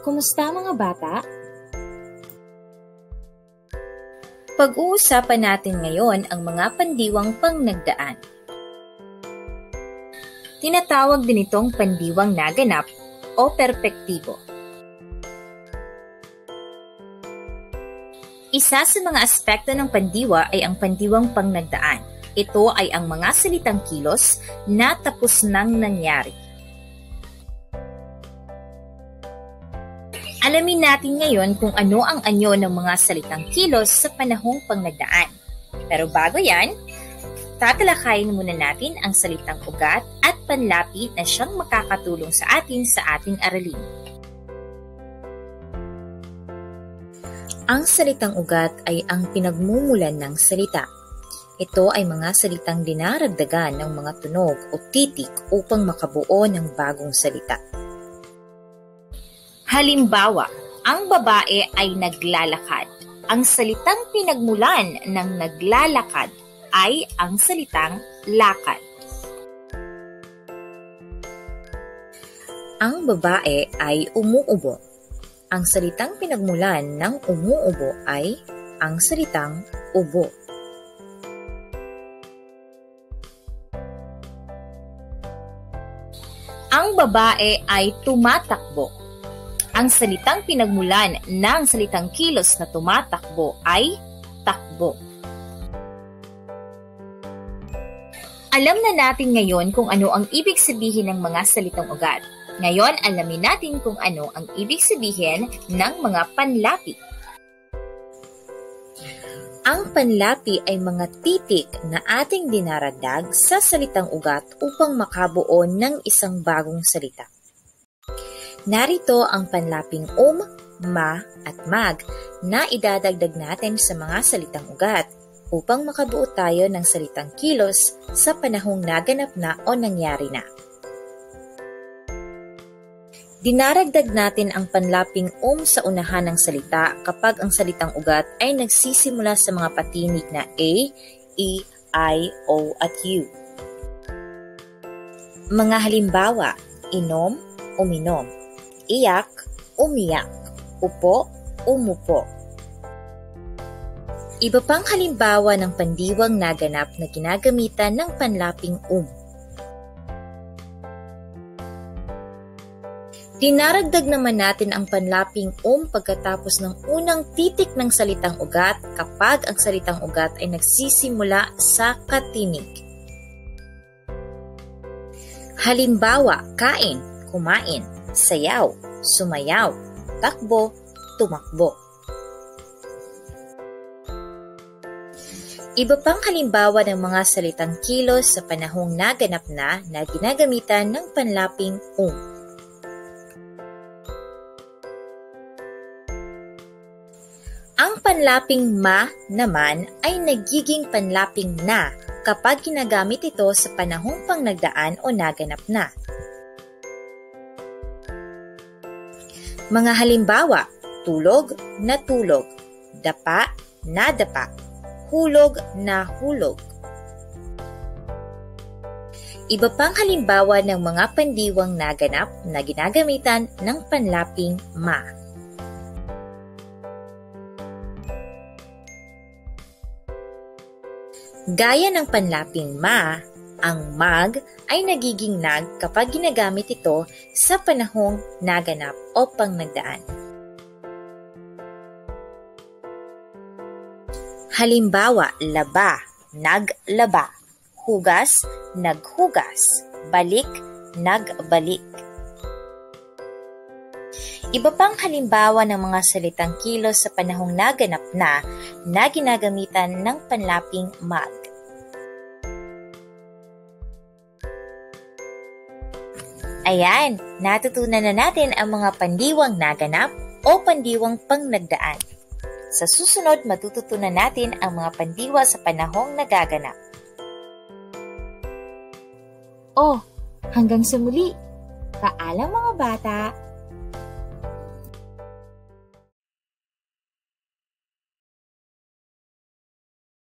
Kumusta mga bata? Pag-uusapan natin ngayon ang mga pandiwang pangnagdaan. Tinatawag din itong pandiwang naganap o perpektibo. Isa sa mga aspekto ng pandiwa ay ang pandiwang pangnagdaan. Ito ay ang mga salitang kilos na tapos nang nangyari. Alamin natin ngayon kung ano ang anyo ng mga salitang kilos sa panahong pangnagdaan. Pero bago yan, tatalakayin muna natin ang salitang ugat at panlapi na siyang makakatulong sa atin sa ating aralin. Ang salitang ugat ay ang pinagmumulan ng salita. Ito ay mga salitang dinaragdagan ng mga tunog o titik upang makabuo ng bagong salita. Halimbawa, ang babae ay naglalakad. Ang salitang pinagmulan ng naglalakad ay ang salitang lakad. Ang babae ay umuubo. Ang salitang pinagmulan ng umuubo ay ang salitang ubo. Ang babae ay tumatakbo. Ang salitang pinagmulan ng salitang kilos na tumatakbo ay takbo. Alam na natin ngayon kung ano ang ibig sabihin ng mga salitang ugat. Ngayon, alamin natin kung ano ang ibig sabihin ng mga panlapi. Ang panlapi ay mga titik na ating dinaragdag sa salitang ugat upang makabuo ng isang bagong salita. Narito ang panlaping ma, at mag na idadagdag natin sa mga salitang ugat upang makabuo tayo ng salitang kilos sa panahong naganap na o nangyari na. Dinaragdag natin ang panlaping sa unahan ng salita kapag ang salitang ugat ay nagsisimula sa mga patinig na A, E, I, O at U. Mga halimbawa, inom, uminom. Iyak, umiyak, upo, umupo. Iba pang halimbawa ng pandiwang naganap na ginagamitan ng panlaping Dinaragdag naman natin ang panlaping pagkatapos ng unang titik ng salitang ugat kapag ang salitang ugat ay nagsisimula sa katinig. Halimbawa, kain, kumain, sayaw, sumayaw, takbo, tumakbo. Iba pang halimbawa ng mga salitang kilos sa panahong naganap na ginagamitan ng panlaping Ang panlaping ma naman ay nagiging panlaping na kapag ginagamit ito sa panahong pangnagdaan o naganap na. Mga halimbawa, tulog, natulog, dapa, nadapa, hulog, nahulog. Iba pang halimbawa ng mga pandiwang naganap na ginagamitan ng panlaping ma. Gaya ng panlaping ma, ang mag ay nagiging nag kapag ginagamit ito sa panahong naganap o pangnagdaan. Halimbawa, laba, naglaba, hugas, naghugas, balik, nagbalik. Iba pang halimbawa ng mga salitang kilos sa panahong naganap na ginagamitan ng panlaping mag. Ayan, natutunan na natin ang mga pandiwang naganap o pandiwang pangnagdaan. Sa susunod, matututunan natin ang mga pandiwa sa panahong nagaganap. Hanggang sa muli. Paalam mga bata!